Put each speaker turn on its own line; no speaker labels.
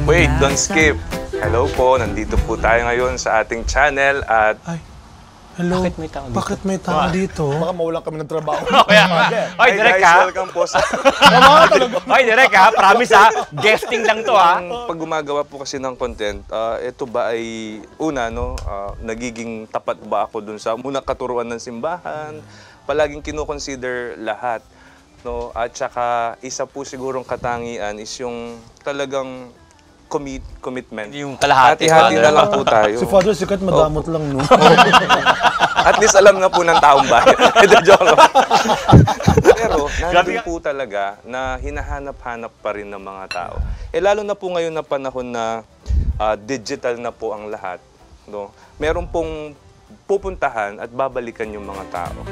Wait, don't skip. Hello po, nandito po tayo ngayon sa ating channel at...
Ay, hello.
Bakit may tao dito?
Bakit may tao dito?
Baka mawalan kami ng trabaho.
Oy, direct
guys,
ha?
welcome po sa...
Oy, direct ha? Promise ha? Guesting lang to ha?
Pag gumagawa po kasi ng content, ito ba ay una, no? Nagiging tapat ba ako dun sa muna katuruan ng simbahan? Palaging kinoconsider lahat, no? At saka isa po sigurong katangian is yung talagang commitment.
Yung kalahati.
Hati-hati na lang po tayo.
Si Father Sikat madamot lang, no?
At least alam na po ng taong bayan. Joke. Pero nandun po talaga na hinahanap-hanap pa rin ng mga tao. Lalo na po ngayon na panahon na digital na po ang lahat. No? Meron pong pupuntahan at babalikan yung mga tao.